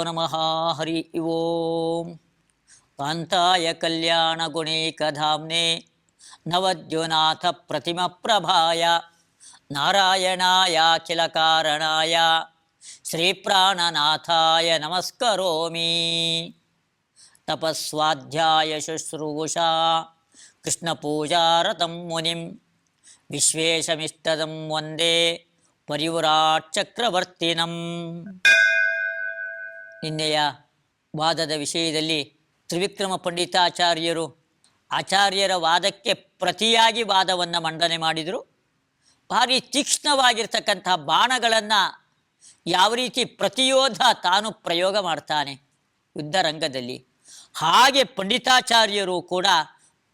ನಮಃ. ಹರಿ ಓಂ. ಕಾಂತಾಯ ಕಲ್ಯಾಣ ಗುಣೈಕಧಾಮ್ನೆ ನವದ್ಯುನಾಥ ಪ್ರತಿಮ ಪ್ರಭಾಯ ನಾರಾಯಣಾಯಾಖಿಲ ಕಾರಣಾಯ ಶ್ರೀಪ್ರಾಣನಾಥಾಯ ನಮಸ್ಕರೋಮಿ. ತಪಸ್ವಾಧ್ಯಾಯ ಶುಶ್ರೂಷಾ ಕೃಷ್ಣಪೂಜಾರತಂ ಮುನಿಂ ವಿಶ್ವೇಶಮಿಷ್ಟದಂ ವಂದೇ ಪರಿವ್ರಾಟ್ ಚಕ್ರವರ್ತಿನಂ. ನಿನ್ನೆಯ ವಾದದ ವಿಷಯದಲ್ಲಿ ತ್ರಿವಿಕ್ರಮ ಪಂಡಿತಾಚಾರ್ಯರು ಆಚಾರ್ಯರ ವಾದಕ್ಕೆ ಪ್ರತಿಯಾಗಿ ವಾದವನ್ನು ಮಂಡನೆ ಮಾಡಿದರು. ಭಾರಿ ತೀಕ್ಷ್ಣವಾಗಿರ್ತಕ್ಕಂಥ ಬಾಣಗಳನ್ನು ಯಾವ ರೀತಿ ಪ್ರತಿಯೋಧ ತಾನು ಪ್ರಯೋಗ ಮಾಡ್ತಾನೆ ಯುದ್ಧರಂಗದಲ್ಲಿ, ಹಾಗೆ ಪಂಡಿತಾಚಾರ್ಯರು ಕೂಡ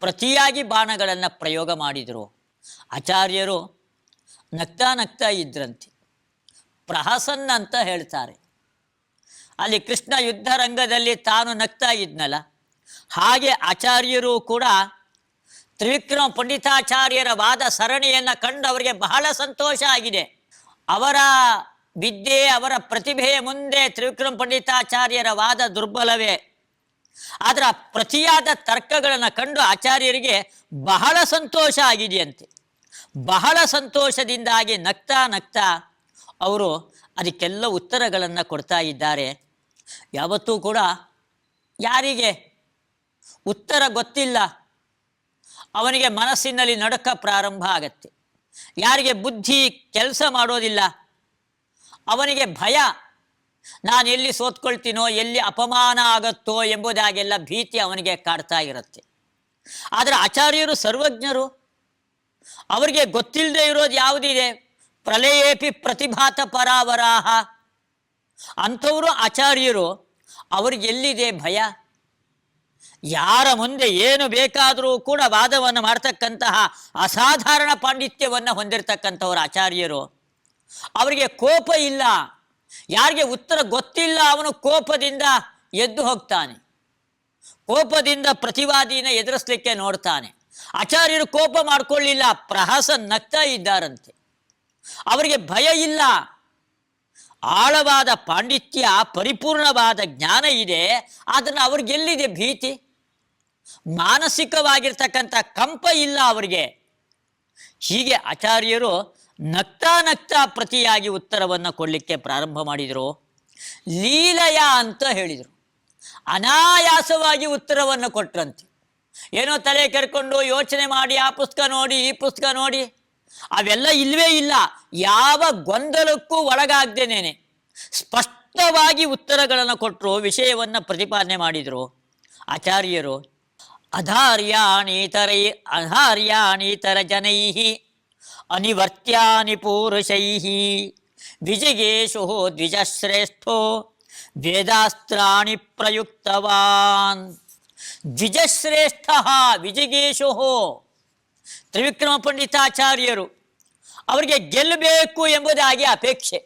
ಪ್ರತಿಯಾಗಿ ಬಾಣಗಳನ್ನು ಪ್ರಯೋಗ ಮಾಡಿದರು. ಆಚಾರ್ಯರು ನಗ್ತಾ ನಗ್ತಾ ಇದ್ರಂತೆ, ಪ್ರಹಸನ್ ಅಂತ ಹೇಳ್ತಾರೆ. ಅಲ್ಲಿ ಕೃಷ್ಣ ಯುದ್ಧರಂಗದಲ್ಲಿ ತಾನು ನಗ್ತಾ ಇದ್ನಲ್ಲ, ಹಾಗೆ ಆಚಾರ್ಯರು ಕೂಡ ತ್ರಿವಿಕ್ರಮ ಪಂಡಿತಾಚಾರ್ಯರ ವಾದ ಸರಣಿಯನ್ನು ಕಂಡು ಅವರಿಗೆ ಬಹಳ ಸಂತೋಷ ಆಗಿದೆ. ಅವರ ವಿದ್ಯೆ, ಅವರ ಪ್ರತಿಭೆಯ ಮುಂದೆ ತ್ರಿವಿಕ್ರಮ ಪಂಡಿತಾಚಾರ್ಯರ ವಾದ ದುರ್ಬಲವೇ. ಅದರ ಪ್ರತಿಯಾದ ತರ್ಕಗಳನ್ನು ಕಂಡು ಆಚಾರ್ಯರಿಗೆ ಬಹಳ ಸಂತೋಷ ಆಗಿದೆಯಂತೆ. ಬಹಳ ಸಂತೋಷದಿಂದಾಗಿ ನಗ್ತಾ ನಗ್ತಾ ಅವರು ಅದಕ್ಕೆಲ್ಲ ಉತ್ತರಗಳನ್ನು ಕೊಡ್ತಾ ಇದ್ದಾರೆ. ಯಾವತ್ತೂ ಕೂಡ ಯಾರಿಗೆ ಉತ್ತರ ಗೊತ್ತಿಲ್ಲ ಅವನಿಗೆ ಮನಸ್ಸಿನಲ್ಲಿ ನಡುಕ ಪ್ರಾರಂಭ ಆಗತ್ತೆ. ಯಾರಿಗೆ ಬುದ್ಧಿ ಕೆಲಸ ಮಾಡೋದಿಲ್ಲ ಅವನಿಗೆ ಭಯ, ನಾನು ಎಲ್ಲಿ ಸೋತ್ಕೊಳ್ತೀನೋ, ಎಲ್ಲಿ ಅಪಮಾನ ಆಗತ್ತೋ ಎಂಬುದಾಗೆಲ್ಲ ಭೀತಿ ಅವನಿಗೆ ಕಾಡ್ತಾ ಇರುತ್ತೆ. ಆದರೆ ಆಚಾರ್ಯರು ಸರ್ವಜ್ಞರು, ಅವರಿಗೆ ಗೊತ್ತಿಲ್ಲದೆ ಇರೋದು ಯಾವುದಿದೆ? ಪ್ರಲಯೇಪಿ ಪ್ರತಿಭಾತ ಪರಾವರಾಹ. ಅಂಥವರು ಆಚಾರ್ಯರು, ಅವ್ರಿಗೆ ಎಲ್ಲಿದೆ ಭಯ? ಯಾರ ಮುಂದೆ ಏನು ಬೇಕಾದರೂ ಕೂಡ ವಾದವನ್ನು ಮಾಡ್ತಕ್ಕಂತಹ ಅಸಾಧಾರಣ ಪಾಂಡಿತ್ಯವನ್ನು ಹೊಂದಿರತಕ್ಕಂಥವ್ರು ಆಚಾರ್ಯರು. ಅವರಿಗೆ ಕೋಪ ಇಲ್ಲ. ಯಾರಿಗೆ ಉತ್ತರ ಗೊತ್ತಿಲ್ಲ ಅವನು ಕೋಪದಿಂದ ಎದ್ದು ಹೋಗ್ತಾನೆ, ಕೋಪದಿಂದ ಪ್ರತಿವಾದಿನ ಎದುರಿಸಲಿಕ್ಕೆ ನೋಡ್ತಾನೆ. ಆಚಾರ್ಯರು ಕೋಪ ಮಾಡಿಕೊಳ್ಳಿಲ್ಲ, ಪ್ರಹಸ ನಗ್ತಾ ಇದ್ದಾರಂತೆ. ಅವರಿಗೆ ಭಯ ಇಲ್ಲ. ಆಳವಾದ ಪಾಂಡಿತ್ಯ, ಪರಿಪೂರ್ಣವಾದ ಜ್ಞಾನ ಇದೆ. ಅದನ್ನು ಅವ್ರಿಗೆಲ್ಲಿದೆ ಭೀತಿ? ಮಾನಸಿಕವಾಗಿರ್ತಕ್ಕಂಥ ಕಂಪ ಇಲ್ಲ ಅವರಿಗೆ. ಹೀಗೆ ಆಚಾರ್ಯರು ನಗ್ತಾ ನಗ್ತಾ ಪ್ರತಿಯಾಗಿ ಉತ್ತರವನ್ನು ಕೊಡಲಿಕ್ಕೆ ಪ್ರಾರಂಭ ಮಾಡಿದರು. ಲೀಲಯ ಅಂತ ಹೇಳಿದರು. ಅನಾಯಾಸವಾಗಿ ಉತ್ತರವನ್ನು ಕೊಟ್ರಂತೆ. ಏನೋ ತಲೆ ಕೆರ್ಕೊಂಡು ಯೋಚನೆ ಮಾಡಿ ಆ ಪುಸ್ತಕ ನೋಡಿ ಈ ಪುಸ್ತಕ ನೋಡಿ ಅವೆಲ್ಲ ಇಲ್ಲವೇ ಇಲ್ಲ. ಯಾವ ಗೊಂದಲಕ್ಕೂ ಒಳಗಾಗ್ದೇನೇನೆ ಸ್ಪಷ್ಟವಾಗಿ ಉತ್ತರಗಳನ್ನು ಕೊಟ್ಟರು, ವಿಷಯವನ್ನು ಪ್ರತಿಪಾದನೆ ಮಾಡಿದರು ಆಚಾರ್ಯರು. ಅಧಾರ್ಯಾಣೀತರ ಜನೈ ಅನಿವರ್ತ್ಯಾನಿ ಪೂರುಷೈ ದ್ವಿಜಿಗೇಶು ದ್ವಿಜಶ್ರೇಷ್ಠೋ ವೇದಾಸ್ತ್ರಾಣಿ ಪ್ರಯುಕ್ತವಾನ್. ದ್ವಿಜಶ್ರೇಷ್ಠ ವಿಜಿಗೇಶು. ತ್ರಿವಿಕ್ರಮ ಪಂಡಿತಾಚಾರ್ಯರು ಅವರಿಗೆ ಗೆಲ್ಲಬೇಕು ಎಂಬುದಾಗಿ ಅಪೇಕ್ಷೆ,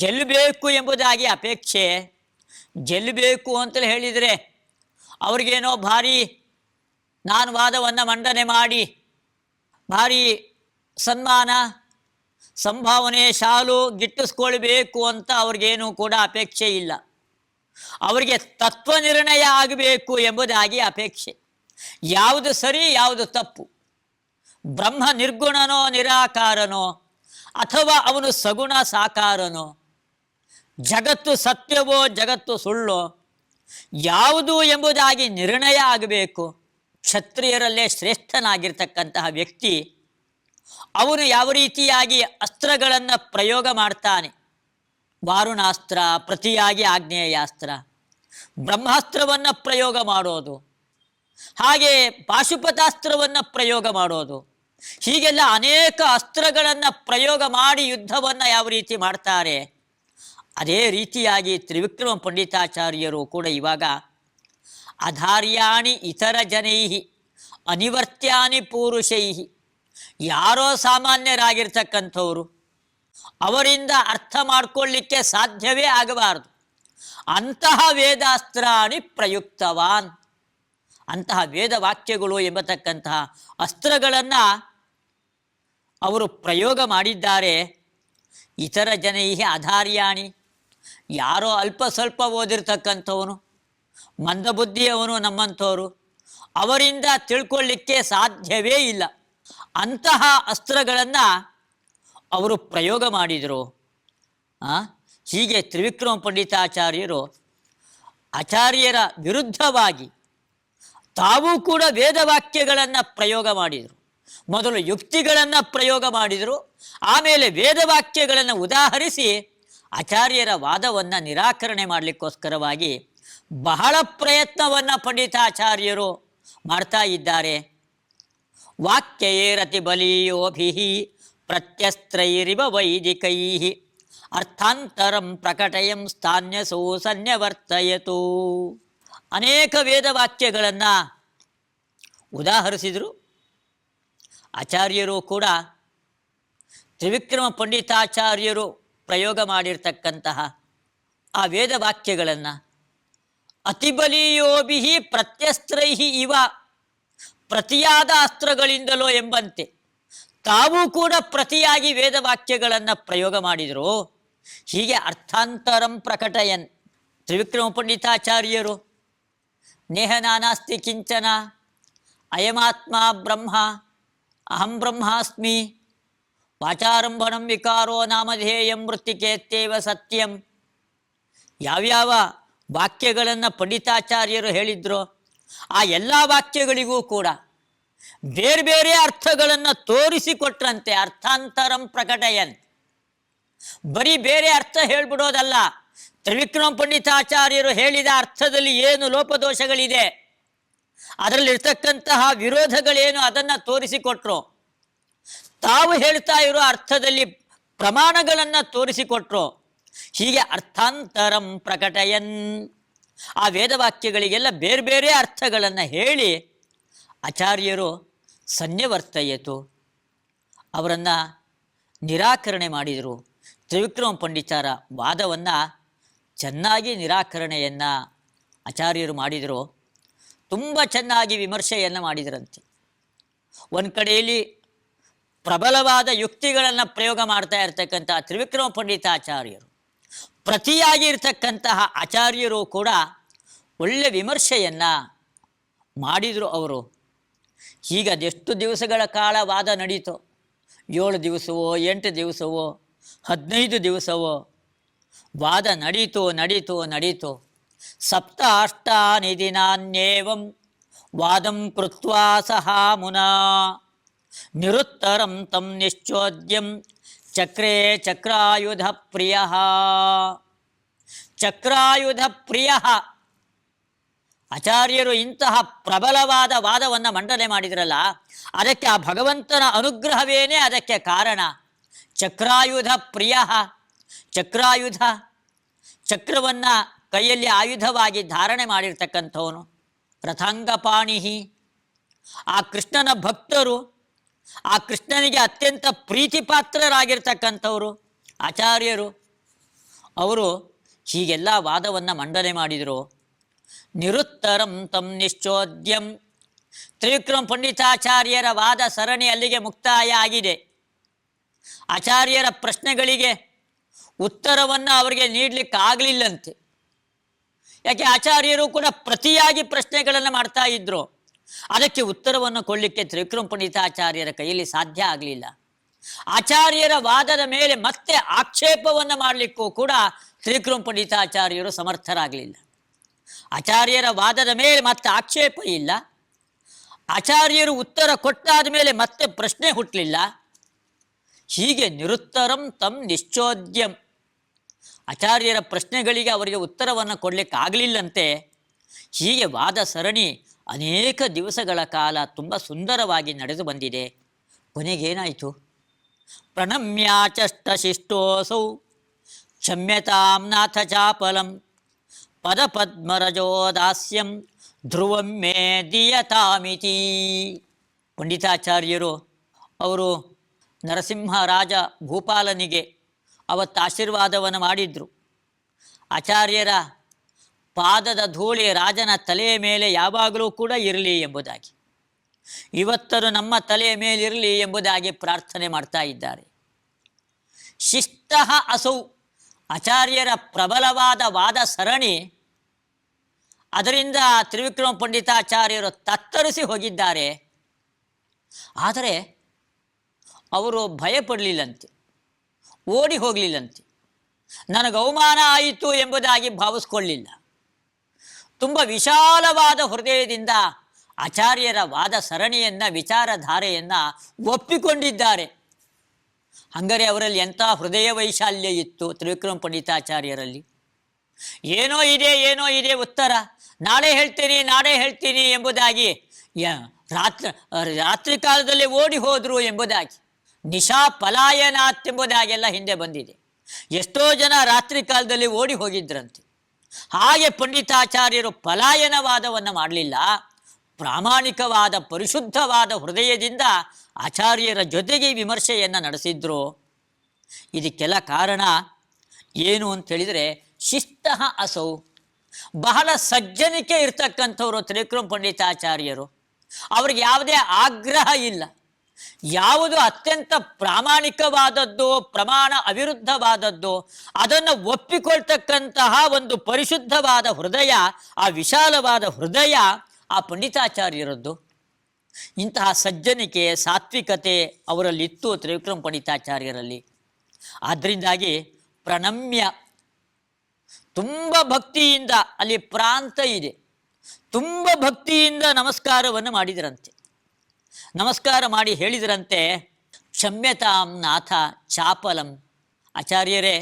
ಗೆಲ್ಲಬೇಕು ಎಂಬುದಾಗಿ ಅಪೇಕ್ಷೆ. ಗೆಲ್ಲಬೇಕು ಅಂತಲೇ ಹೇಳಿದರೆ ಅವ್ರಿಗೇನೋ ಭಾರಿ, ನಾನು ವಾದವನ್ನು ಮಂಡನೆ ಮಾಡಿ ಭಾರಿ ಸನ್ಮಾನ ಸಂಭಾವನೆ ಶಾಲು ಗಿಟ್ಟಿಸ್ಕೊಳ್ಬೇಕು ಅಂತ ಅವ್ರಿಗೇನೂ ಕೂಡ ಅಪೇಕ್ಷೆ ಇಲ್ಲ. ಅವರಿಗೆ ತತ್ವ ನಿರ್ಣಯ ಆಗಬೇಕು ಎಂಬುದಾಗಿ ಅಪೇಕ್ಷೆ. ಯಾವುದು ಸರಿ ಯಾವುದು ತಪ್ಪು, ಬ್ರಹ್ಮ ನಿರ್ಗುಣನೋ ನಿರಾಕಾರನೋ ಅಥವಾ ಅವನು ಸಗುಣ ಸಾಕಾರನೋ, ಜಗತ್ತು ಸತ್ಯವೋ ಜಗತ್ತು ಸುಳ್ಳೋ, ಯಾವುದು ಎಂಬುದಾಗಿ ನಿರ್ಣಯ ಆಗಬೇಕು. ಕ್ಷತ್ರಿಯರಲ್ಲೇ ಶ್ರೇಷ್ಠನಾಗಿರ್ತಕ್ಕಂತಹ ವ್ಯಕ್ತಿ ಅವನು ಯಾವ ರೀತಿಯಾಗಿ ಅಸ್ತ್ರಗಳನ್ನು ಪ್ರಯೋಗ ಮಾಡ್ತಾನೆ, ವಾರುಣಾಸ್ತ್ರ, ಪ್ರತಿಯಾಗಿ ಆಗ್ನೇಯಾಸ್ತ್ರ, ಬ್ರಹ್ಮಾಸ್ತ್ರವನ್ನು ಪ್ರಯೋಗ ಮಾಡೋದು, ಹಾಗೆ ಪಾಶುಪತಾಸ್ತ್ರವನ್ನು ಪ್ರಯೋಗ ಮಾಡೋದು, ಹೀಗೆಲ್ಲ ಅನೇಕ ಅಸ್ತ್ರಗಳನ್ನು ಪ್ರಯೋಗ ಮಾಡಿ ಯುದ್ಧವನ್ನು ಯಾವ ರೀತಿ ಮಾಡ್ತಾರೆ, ಅದೇ ರೀತಿಯಾಗಿ ತ್ರಿವಿಕ್ರಮ ಪಂಡಿತಾಚಾರ್ಯರು ಕೂಡ ಇವಾಗ ಅಧಾರ್ಯಾಣಿ ಇತರ ಜನೈ ಅನಿವರ್ತ್ಯಾನಿ ಪೂರುಷೈ, ಯಾರೋ ಸಾಮಾನ್ಯರಾಗಿರ್ತಕ್ಕಂಥವ್ರು, ಅವರಿಂದ ಅರ್ಥ ಮಾಡಿಕೊಳ್ಳಿಕ್ಕೆ ಸಾಧ್ಯವೇ ಆಗಬಾರದು ಅಂತಹ ವೇದಾಸ್ತ್ರಾಣಿ ಪ್ರಯುಕ್ತವಾನ್. ಅಂತಹ ವೇದವಾಕ್ಯಗಳು ಎಂಬತಕ್ಕಂತಹ ಅಸ್ತ್ರಗಳನ್ನು ಅವರು ಪ್ರಯೋಗ ಮಾಡಿದ್ದಾರೆ. ಇತರ ಜನೈ ಅಧಾರ್ಯಾಣಿ, ಯಾರೋ ಅಲ್ಪ ಸ್ವಲ್ಪ ಓದಿರ್ತಕ್ಕಂಥವನು, ಮಂದಬುದ್ಧಿಯವನು ನಮ್ಮಂಥವರು, ಅವರಿಂದ ತಿಳ್ಕೊಳ್ಳಿಕ್ಕೆ ಸಾಧ್ಯವೇ ಇಲ್ಲ. ಅಂತಹ ಅಸ್ತ್ರಗಳನ್ನು ಅವರು ಪ್ರಯೋಗ ಮಾಡಿದರು. ಹೀಗೆ ತ್ರಿವಿಕ್ರಮ ಪಂಡಿತಾಚಾರ್ಯರು ಆಚಾರ್ಯರ ವಿರುದ್ಧವಾಗಿ ತಾವೂ ಕೂಡ ವೇದವಾಕ್ಯಗಳನ್ನು ಪ್ರಯೋಗ ಮಾಡಿದರು. ಮೊದಲು ಯುಕ್ತಿಗಳನ್ನು ಪ್ರಯೋಗ ಮಾಡಿದರು, ಆಮೇಲೆ ವೇದವಾಕ್ಯಗಳನ್ನು ಉದಾಹರಿಸಿ ಆಚಾರ್ಯರ ವಾದವನ್ನು ನಿರಾಕರಣೆ ಮಾಡಲಿಕ್ಕೋಸ್ಕರವಾಗಿ ಬಹಳ ಪ್ರಯತ್ನವನ್ನು ಪಂಡಿತಾಚಾರ್ಯರು ಮಾಡ್ತಾ ಇದ್ದಾರೆ. ವಾಕ್ಯೇರತಿ ಬಲೀಯೋಭಿ ಪ್ರತ್ಯಸ್ತ್ರೈರಿವ ವೈದಿಕೈ ಅರ್ಥಾಂತರಂ ಪ್ರಕಟಯಂ ಸ್ಥಾನ್ಯಸೋ ಸನ್ಯವರ್ತಯತು. ಅನೇಕ ವೇದವಾಕ್ಯಗಳನ್ನು ಉದಾಹರಿಸಿದರು. ಆಚಾರ್ಯರು ಕೂಡ ತ್ರಿವಿಕ್ರಮ ಪಂಡಿತಾಚಾರ್ಯರು ಪ್ರಯೋಗ ಮಾಡಿರ್ತಕ್ಕಂತಹ ಆ ವೇದವಾಕ್ಯಗಳನ್ನು ಅತಿಬಲೀಯೋಭಿ ಪ್ರತ್ಯಸ್ತ್ರೈ ಇವ, ಪ್ರತಿಯಾದ ಅಸ್ತ್ರಗಳಿಂದಲೋ ಎಂಬಂತೆ ತಾವೂ ಕೂಡ ಪ್ರತಿಯಾಗಿ ವೇದವಾಕ್ಯಗಳನ್ನು ಪ್ರಯೋಗ ಮಾಡಿದರು. ಹೀಗೆ ಅರ್ಥಾಂತರಂ ಪ್ರಕಟಯನ್ ತ್ರಿವಿಕ್ರಮ ಪಂಡಿತಾಚಾರ್ಯರು ನೇಹ ನಾನಾಸ್ತಿ ಕಿಂಚನ ಅಯಮಾತ್ಮ ಬ್ರಹ್ಮ ಅಹಂ ಬ್ರಹ್ಮಾಸ್ಮಿ ವಾಚಾರಂಭಣಂ ವಿಕಾರೋ ನಾಮಧೇಯಂ ಮೃತ್ತಿಕೇತ್ಯೇವ ಸತ್ಯಂ, ಯಾವ್ಯಾವ ವಾಕ್ಯಗಳನ್ನು ಪಂಡಿತಾಚಾರ್ಯರು ಹೇಳಿದ್ರು ಆ ಎಲ್ಲ ವಾಕ್ಯಗಳಿಗೂ ಕೂಡ ಬೇರೆ ಬೇರೆ ಅರ್ಥಗಳನ್ನು ತೋರಿಸಿಕೊಟ್ರಂತೆ. ಅರ್ಥಾಂತರಂ ಪ್ರಕಟಯನ್, ಬರೀ ಬೇರೆ ಅರ್ಥ ಹೇಳ್ಬಿಡೋದಲ್ಲ, ತ್ರಿವಿಕ್ರಮ ಪಂಡಿತಾಚಾರ್ಯರು ಹೇಳಿದ ಅರ್ಥದಲ್ಲಿ ಏನು ಲೋಪದೋಷಗಳಿದೆ, ಅದರಲ್ಲಿರ್ತಕ್ಕಂತಹ ವಿರೋಧಗಳೇನು ಅದನ್ನು ತೋರಿಸಿಕೊಟ್ರು. ತಾವು ಹೇಳ್ತಾ ಇರೋ ಅರ್ಥದಲ್ಲಿ ಪ್ರಮಾಣಗಳನ್ನು ತೋರಿಸಿಕೊಟ್ರು. ಹೀಗೆ ಅರ್ಥಾಂತರಂ ಪ್ರಕಟಯನ್, ಆ ವೇದವಾಕ್ಯಗಳಿಗೆಲ್ಲ ಬೇರೆ ಬೇರೆ ಅರ್ಥಗಳನ್ನು ಹೇಳಿ ಆಚಾರ್ಯರು ಸನ್ಯವರ್ತಯತು, ಅವರನ್ನು ನಿರಾಕರಣೆ ಮಾಡಿದರು. ತ್ರಿವಿಕ್ರಮ ಪಂಡಿತರ ವಾದವನ್ನು ಚೆನ್ನಾಗಿ ನಿರಾಕರಣೆಯನ್ನು ಆಚಾರ್ಯರು ಮಾಡಿದರು. ತುಂಬ ಚೆನ್ನಾಗಿ ವಿಮರ್ಶೆಯನ್ನು ಮಾಡಿದರಂತೆ. ಒಂದು ಕಡೆಯಲ್ಲಿ ಪ್ರಬಲವಾದ ಯುಕ್ತಿಗಳನ್ನು ಪ್ರಯೋಗ ಮಾಡ್ತಾ ಇರ್ತಕ್ಕಂಥ ತ್ರಿವಿಕ್ರಮ ಪಂಡಿತಾಚಾರ್ಯರು, ಪ್ರತಿಯಾಗಿ ಇರ್ತಕ್ಕಂತಹ ಆಚಾರ್ಯರು ಕೂಡ ಒಳ್ಳೆ ವಿಮರ್ಶೆಯನ್ನು ಮಾಡಿದರು ಅವರು. ಈಗ ಅದೆಷ್ಟು ದಿವಸಗಳ ಕಾಲ ವಾದ ನಡೀತೋ, 7 ದಿವಸವೋ 8 ದಿವಸವೋ 15 ದಿವಸವೋ ವಾದ ನಡೀತು. ಸಪ್ತ ಅಷ್ಟಾನಿ ದಿನಾನ್ಯೇವಂ ವಾದಂ ಕೃತ್ವಾ ಸಹ ಮುನಾ ನಿರುತ್ತರಂ ತಂ ನಿಶ್ಚೋದ್ಯಂ ಚಕ್ರೇ ಚಕ್ರಾಯುಧ ಪ್ರಿಯ. ಚಕ್ರಾಯುಧ ಪ್ರಿಯ ಆಚಾರ್ಯರು ಇಂತಹ ಪ್ರಬಲವಾದ ವಾದವನ್ನು ಮಂಡನೆ ಮಾಡಿದ್ರಲ್ಲ, ಅದಕ್ಕೆ ಆ ಭಗವಂತನ ಅನುಗ್ರಹವೇನೇ ಅದಕ್ಕೆ ಕಾರಣ. ಚಕ್ರಾಯುಧ ಪ್ರಿಯ, ಚಕ್ರಾಯುಧ, ಚಕ್ರವನ್ನು ಕೈಯಲ್ಲಿ ಆಯುಧವಾಗಿ ಧಾರಣೆ ಮಾಡಿರ್ತಕ್ಕಂಥವನು. ರಥಾಂಗಪಾಣಿಹಿ, ಆ ಕೃಷ್ಣನ ಭಕ್ತರು, ಆ ಕೃಷ್ಣನಿಗೆ ಅತ್ಯಂತ ಪ್ರೀತಿ ಪಾತ್ರರಾಗಿರ್ತಕ್ಕಂಥವರು ಆಚಾರ್ಯರು. ಅವರು ಹೀಗೆಲ್ಲ ವಾದವನ್ನು ಮಂಡನೆ ಮಾಡಿದರು. ನಿರುತ್ತರಂ ತಂ ನಿಶ್ಚೋದ್ಯಂ, ತ್ರಿವಿಕ್ರಮ ಪಂಡಿತಾಚಾರ್ಯರ ವಾದ ಸರಣಿ ಅಲ್ಲಿಗೆ ಮುಕ್ತಾಯ ಆಗಿದೆ. ಆಚಾರ್ಯರ ಪ್ರಶ್ನೆಗಳಿಗೆ ಉತ್ತರವನ್ನು ಅವರಿಗೆ ನೀಡಲಿಕ್ಕೆ ಆಗಲಿಲ್ಲಂತೆ. ಯಾಕೆ ಆಚಾರ್ಯರು ಕೂಡ ಪ್ರತಿಯಾಗಿ ಪ್ರಶ್ನೆಗಳನ್ನು ಮಾಡ್ತಾ ಇದ್ದರು. ಅದಕ್ಕೆ ಉತ್ತರವನ್ನು ಕೊಡಲಿಕ್ಕೆ ತ್ರಿವಿಕ್ರಮ ಪಂಡಿತಾಚಾರ್ಯರ ಕೈಯಲ್ಲಿ ಸಾಧ್ಯ ಆಗಲಿಲ್ಲ. ಆಚಾರ್ಯರ ವಾದದ ಮೇಲೆ ಮತ್ತೆ ಆಕ್ಷೇಪವನ್ನು ಮಾಡಲಿಕ್ಕೂ ಕೂಡ ತ್ರಿವಿಕ್ರಮ ಪಂಡಿತಾಚಾರ್ಯರು ಸಮರ್ಥರಾಗಲಿಲ್ಲ. ಆಚಾರ್ಯರ ವಾದದ ಮೇಲೆ ಮತ್ತೆ ಆಕ್ಷೇಪ ಇಲ್ಲ, ಆಚಾರ್ಯರು ಉತ್ತರ ಕೊಟ್ಟಾದ ಮೇಲೆ ಮತ್ತೆ ಪ್ರಶ್ನೆ ಹುಟ್ಟಲಿಲ್ಲ. ಹೀಗೆ ನಿರುತ್ತರಂ ತಂ ನಿಶ್ಚೋದ್ಯಂ, ಆಚಾರ್ಯರ ಪ್ರಶ್ನೆಗಳಿಗೆ ಅವರಿಗೆ ಉತ್ತರವನ್ನು ಕೊಡಲಿಕ್ಕೆ ಆಗಲಿಲ್ಲಂತೆ. ಹೀಗೆ ವಾದ ಸರಣಿ ಅನೇಕ ದಿವಸಗಳ ಕಾಲ ತುಂಬ ಸುಂದರವಾಗಿ ನಡೆದು ಬಂದಿದೆ. ಕೊನೆಗೇನಾಯಿತು? ಪ್ರಣಮ್ಯಾಚಷ್ಟ ಶಿಷ್ಟೋಸೌ ಕ್ಷಮ್ಯತಾಂ ನಾಥ ಚಾಪಲಂ ಪದಪದ್ಮರಜೋ ದಾಸ್ಯಂ ಧ್ರುವಂ ಮೇ ದೀಯತಾಮಿತಿ. ಪಂಡಿತಾಚಾರ್ಯರು ಅವರು ನರಸಿಂಹರಾಜ ಭೂಪಾಲನಿಗೆ ಅವತ್ತು ಆಶೀರ್ವಾದವನ್ನು ಮಾಡಿದರು. ಆಚಾರ್ಯರ ಪಾದದ ಧೂಳಿ ರಾಜನ ತಲೆಯ ಮೇಲೆ ಯಾವಾಗಲೂ ಕೂಡ ಇರಲಿ ಎಂಬುದಾಗಿ, ಇವತ್ತರು ನಮ್ಮ ತಲೆಯ ಮೇಲಿರಲಿ ಎಂಬುದಾಗಿ ಪ್ರಾರ್ಥನೆ ಮಾಡ್ತಾ ಇದ್ದಾರೆ. ಶಿಷ್ಟ ಅಸೌ, ಆಚಾರ್ಯರ ಪ್ರಬಲವಾದ ವಾದ ಸರಣಿ, ಅದರಿಂದ ತ್ರಿವಿಕ್ರಮ ಪಂಡಿತಾಚಾರ್ಯರು ತತ್ತರಿಸಿ ಹೋಗಿದ್ದಾರೆ. ಆದರೆ ಅವರು ಭಯಪಡಲಿಲ್ಲಂತೆ, ಓಡಿ ಹೋಗಲಿಲ್ಲಂತೆ, ನನಗೆ ಅವಮಾನ ಆಯಿತು ಎಂಬುದಾಗಿ ಭಾವಿಸ್ಕೊಳ್ಳಿಲ್ಲ. ತುಂಬ ವಿಶಾಲವಾದ ಹೃದಯದಿಂದ ಆಚಾರ್ಯರ ವಾದ ಸರಣಿಯನ್ನು, ವಿಚಾರಧಾರೆಯನ್ನು ಒಪ್ಪಿಕೊಂಡಿದ್ದಾರೆ. ಹಂಗರೆ ಅವರಲ್ಲಿ ಎಂಥ ಹೃದಯ ವೈಶಾಲ್ಯ ಇತ್ತು ತ್ರಿವಿಕ್ರಮ ಪಂಡಿತಾಚಾರ್ಯರಲ್ಲಿ. ಏನೋ ಇದೆ ಉತ್ತರ, ನಾಳೆ ಹೇಳ್ತೀನಿ ಎಂಬುದಾಗಿ ರಾತ್ರಿ ಕಾಲದಲ್ಲಿ ಓಡಿ ಹೋದರು ಎಂಬುದಾಗಿ, ನಿಶಾ ಪಲಾಯನಾತ್ ಎಂಬುದಾಗೆಲ್ಲ ಹಿಂದೆ ಬಂದಿದೆ. ಎಷ್ಟೋ ಜನ ರಾತ್ರಿ ಕಾಲದಲ್ಲಿ ಓಡಿ ಹೋಗಿದ್ರಂತೆ. ಹಾಗೆ ಪಂಡಿತಾಚಾರ್ಯರು ಪಲಾಯನವಾದವನ್ನು ಮಾಡಲಿಲ್ಲ, ಪ್ರಾಮಾಣಿಕವಾದ ಪರಿಶುದ್ಧವಾದ ಹೃದಯದಿಂದ ಆಚಾರ್ಯರ ಜೊತೆಗೆ ವಿಮರ್ಶೆಯನ್ನು ನಡೆಸಿದ್ರು. ಇದಕ್ಕೆಲ್ಲ ಕಾರಣ ಏನು ಅಂತೇಳಿದರೆ ಶಿಸ್ತಃ ಅಸೌ, ಬಹಳ ಸಜ್ಜನಿಕೆ ಇರ್ತಕ್ಕಂಥವ್ರು ತ್ರಿವಿಕ್ರಮ ಪಂಡಿತಾಚಾರ್ಯರು. ಅವ್ರಿಗೆ ಯಾವುದೇ ಆಗ್ರಹ ಇಲ್ಲ, ಯಾವುದು ಅತ್ಯಂತ ಪ್ರಾಮಾಣಿಕವಾದದ್ದು, ಪ್ರಮಾಣ ಅವಿರುದ್ಧವಾದದ್ದು ಅದನ್ನು ಒಪ್ಪಿಕೊಳ್ತಕ್ಕಂತಹ ಒಂದು ಪರಿಶುದ್ಧವಾದ ಹೃದಯ, ಆ ವಿಶಾಲವಾದ ಹೃದಯ ಆ ಪಂಡಿತಾಚಾರ್ಯರದ್ದು. ಇಂತಹ ಸಜ್ಜನಿಕೆ, ಸಾತ್ವಿಕತೆ ಅವರಲ್ಲಿತ್ತು ತ್ರಿವಿಕ್ರಮ ಪಂಡಿತಾಚಾರ್ಯರಲ್ಲಿ. ಆದ್ದರಿಂದಾಗಿ ಪ್ರಣಮ್ಯ, ತುಂಬ ಭಕ್ತಿಯಿಂದ, ಅಲ್ಲಿ ಪ್ರಾಂತ ಇದೆ, ತುಂಬ ಭಕ್ತಿಯಿಂದ ನಮಸ್ಕಾರವನ್ನು ಮಾಡಿದರಂತೆ. ನಮಸ್ಕಾರ ಮಾಡಿ ಹೇಳಿದರಂತೆ, ಕ್ಷಮ್ಯತಾಂ ನಾಥ ಚಾಪಲಂ, ಆಚಾರ್ಯರೇ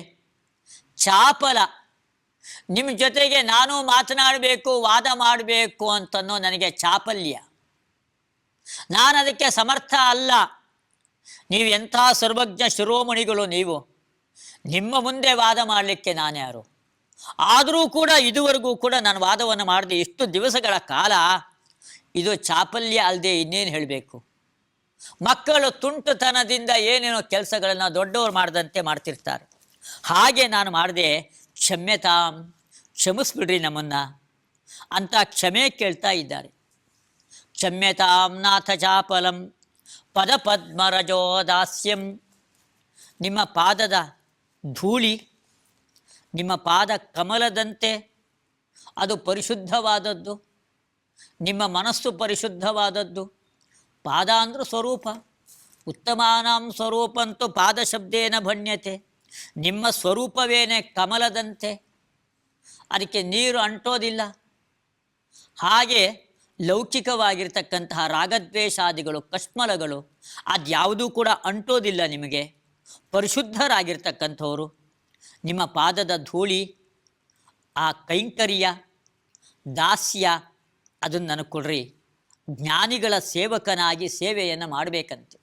ಚಾಪಲ, ನಿಮ್ಮ ಜೊತೆಗೆ ನಾನು ಮಾತನಾಡಬೇಕು, ವಾದ ಮಾಡಬೇಕು ಅಂತನೋ ನನಗೆ ಚಾಪಲ್ಯ, ನಾನು ಅದಕ್ಕೆ ಸಮರ್ಥ ಅಲ್ಲ. ನೀವು ಎಂಥ ಸರ್ವಜ್ಞ ಶಿರೋಮಣಿಗಳು, ನಿಮ್ಮ ಮುಂದೆ ವಾದ ಮಾಡಲಿಕ್ಕೆ ನಾನ್ಯಾರು? ಆದರೂ ಕೂಡ ಇದುವರೆಗೂ ಕೂಡ ನಾನು ವಾದವನ್ನು ಮಾಡಿದೆ ಇಷ್ಟು ದಿವಸಗಳ ಕಾಲ. ಇದು ಚಾಪಲ್ಯ ಅಲ್ಲದೆ ಇನ್ನೇನು ಹೇಳಬೇಕು? ಮಕ್ಕಳು ತುಂಟುತನದಿಂದ ಏನೇನೋ ಕೆಲಸಗಳನ್ನು ದೊಡ್ಡವರು ಮಾಡದಂತೆ ಮಾಡ್ತಿರ್ತಾರೆ, ಹಾಗೆ ನಾನು ಮಾಡಿದೆ. ಕ್ಷಮ್ಯತಾಂ, ಕ್ಷಮಿಸ್ಬಿಡ್ರಿ ನಮ್ಮನ್ನು ಅಂತ ಕ್ಷಮೆ ಕೇಳ್ತಾ ಇದ್ದಾರೆ. ಕ್ಷಮ್ಯತಾಂ ನಾಥ ಚಾಪಲಂ ಪದಪದ್ಮರಜೋ ದಾಸ್ಯಂ, ನಿಮ್ಮ ಪಾದದ ಧೂಳಿ, ನಿಮ್ಮ ಪಾದ ಕಮಲದಂತೆ ಅದು ಪರಿಶುದ್ಧವಾದದ್ದು, ನಿಮ್ಮ ಮನಸ್ಸು ಪರಿಶುದ್ಧವಾದದ್ದು. ಪಾದ ಅಂದ್ರೆ ಸ್ವರೂಪ, ಉತ್ತಮಾನಾಂ ಸ್ವರೂಪಂತೂ ಪಾದ ಶಬ್ದೇನ ಭಣ್ಯತೆ, ನಿಮ್ಮ ಸ್ವರೂಪವೇನೆ ಕಮಲದಂತೆ, ಅದಕ್ಕೆ ನೀರು ಅಂಟೋದಿಲ್ಲ. ಹಾಗೆ ಲೌಕಿಕವಾಗಿರ್ತಕ್ಕಂತಹ ರಾಗದ್ವೇಷಾದಿಗಳು, ಕಶ್ಮಲಗಳು ಅದ್ಯಾವುದೂ ಕೂಡ ಅಂಟೋದಿಲ್ಲ ನಿಮಗೆ. ಪರಿಶುದ್ಧರಾಗಿರ್ತಕ್ಕಂಥವರು. ನಿಮ್ಮ ಪಾದದ ಧೂಳಿ, ಆ ಕೈಂಕರ್ಯ, ದಾಸ್ಯ ಅದನ್ನು ನನಗೆ ಕೊಡ್ರಿ. ಜ್ಞಾನಿಗಳ ಸೇವಕನಾಗಿ ಸೇವೆಯನ್ನು ಮಾಡಬೇಕಂತೆ.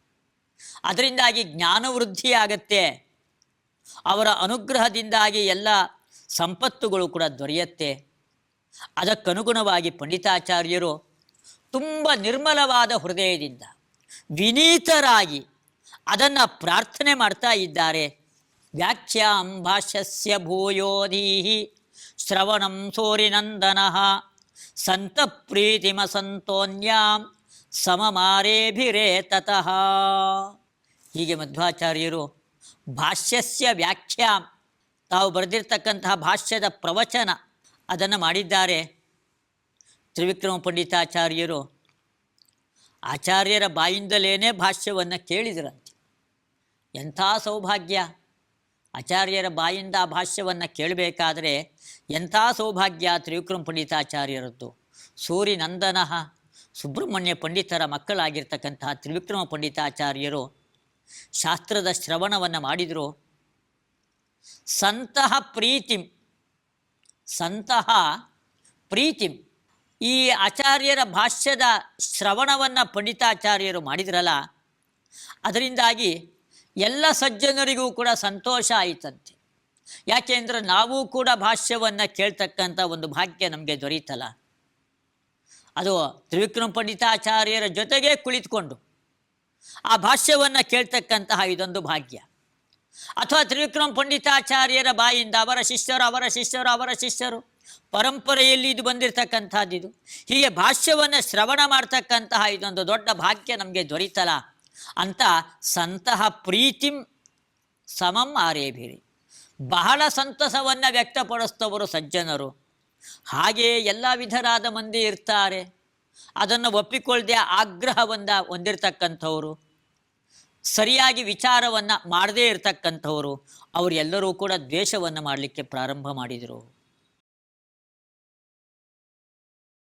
ಅದರಿಂದಾಗಿ ಜ್ಞಾನವೃದ್ಧಿಯಾಗತ್ತೆ, ಅವರ ಅನುಗ್ರಹದಿಂದಾಗಿ ಎಲ್ಲ ಸಂಪತ್ತುಗಳು ಕೂಡ ದೊರೆಯುತ್ತೆ. ಅದಕ್ಕನುಗುಣವಾಗಿ ಪಂಡಿತಾಚಾರ್ಯರು ತುಂಬ ನಿರ್ಮಲವಾದ ಹೃದಯದಿಂದ ವಿನೀತರಾಗಿ ಅದನ್ನು ಪ್ರಾರ್ಥನೆ ಮಾಡ್ತಾ ಇದ್ದಾರೆ. ವ್ಯಾಖ್ಯಾಂ ಭಾಷ್ಯಸ್ಯ ಭೂಯೋಧೀಹಿ ಶ್ರವಣಂ ಸೂರಿನಂದನಃ ಸಂತ ಪ್ರೀತಿಮ ಸಂತೋನ್ಯಾಂ ಸಮಮಾರೇಭಿರೇ ತತಃ. ಹೀಗೆ ಮಧ್ವಾಚಾರ್ಯರು ಭಾಷ್ಯಸ್ಯ ವ್ಯಾಖ್ಯಾಂ, ತಾವು ಬರೆದಿರ್ತಕ್ಕಂತಹ ಭಾಷ್ಯದ ಪ್ರವಚನ ಅದನ್ನು ಮಾಡಿದ್ದಾರೆ. ತ್ರಿವಿಕ್ರಮ ಪಂಡಿತಾಚಾರ್ಯರು ಆಚಾರ್ಯರ ಬಾಯಿಂದಲೇ ಭಾಷ್ಯವನ್ನು ಕೇಳಿದರಂತೆ. ಎಂಥ ಸೌಭಾಗ್ಯ! ಆಚಾರ್ಯರ ಬಾಯಿಂದ ಆ ಭಾಷ್ಯವನ್ನು ಕೇಳಬೇಕಾದರೆ ಎಂಥ ಸೌಭಾಗ್ಯ ತ್ರಿವಿಕ್ರಮ ಪಂಡಿತಾಚಾರ್ಯರದ್ದು. ಸೂರಿನಂದನಃ, ಸುಬ್ರಹ್ಮಣ್ಯ ಪಂಡಿತರ ಮಕ್ಕಳಾಗಿರ್ತಕ್ಕಂತಹ ತ್ರಿವಿಕ್ರಮ ಪಂಡಿತಾಚಾರ್ಯರು ಶಾಸ್ತ್ರದ ಶ್ರವಣವನ್ನು ಮಾಡಿದರು. ಸಂತಹ ಪ್ರೀತಿಂ, ಸಂತಹ ಪ್ರೀತಿಂ, ಈ ಆಚಾರ್ಯರ ಭಾಷ್ಯದ ಶ್ರವಣವನ್ನು ಪಂಡಿತಾಚಾರ್ಯರು ಮಾಡಿದ್ರಲ್ಲ, ಅದರಿಂದಾಗಿ ಎಲ್ಲ ಸಜ್ಜನರಿಗೂ ಕೂಡ ಸಂತೋಷ ಆಯಿತಂತೆ. ಯಾಕೆಂದರೆ ನಾವು ಕೂಡ ಭಾಷ್ಯವನ್ನು ಕೇಳ್ತಕ್ಕಂಥ ಒಂದು ಭಾಗ್ಯ ನಮಗೆ ದೊರೀತಲ್ಲ. ಅದು ತ್ರಿವಿಕ್ರಮ ಪಂಡಿತಾಚಾರ್ಯರ ಜೊತೆಗೆ ಕುಳಿತುಕೊಂಡು ಆ ಭಾಷ್ಯವನ್ನು ಕೇಳ್ತಕ್ಕಂತಹ ಇದೊಂದು ಭಾಗ್ಯ. ಅಥವಾ ತ್ರಿವಿಕ್ರಮ ಪಂಡಿತಾಚಾರ್ಯರ ಬಾಯಿಂದ ಅವರ ಶಿಷ್ಯರು ಪರಂಪರೆಯಲ್ಲಿ ಇದು ಬಂದಿರತಕ್ಕಂಥದ್ದು. ಹೀಗೆ ಭಾಷ್ಯವನ್ನು ಶ್ರವಣ ಮಾಡ್ತಕ್ಕಂತಹ ಇದೊಂದು ದೊಡ್ಡ ಭಾಗ್ಯ ನಮಗೆ ದೊರೀತಲ್ಲ ಅಂತ ಸಂತಹ ಪ್ರೀತಿಂ ಸಮಂ ಆರೇಭಿರಿ, ಬಹಳ ಸಂತಸವನ್ನು ವ್ಯಕ್ತಪಡಿಸ್ತವರು ಸಜ್ಜನರು. ಹಾಗೆಯೇ ಎಲ್ಲ ವಿಧರಾದ ಮಂದಿ ಇರ್ತಾರೆ. ಅದನ್ನು ಒಪ್ಪಿಕೊಳ್ಳದೆ ಆಗ್ರಹವನ್ನು ಹೊಂದಿರತಕ್ಕಂಥವರು, ಸರಿಯಾಗಿ ವಿಚಾರವನ್ನು ಮಾಡದೇ ಇರತಕ್ಕಂಥವರು, ಅವರೆಲ್ಲರೂ ಕೂಡ ದ್ವೇಷವನ್ನು ಮಾಡಲಿಕ್ಕೆ ಪ್ರಾರಂಭ ಮಾಡಿದರು.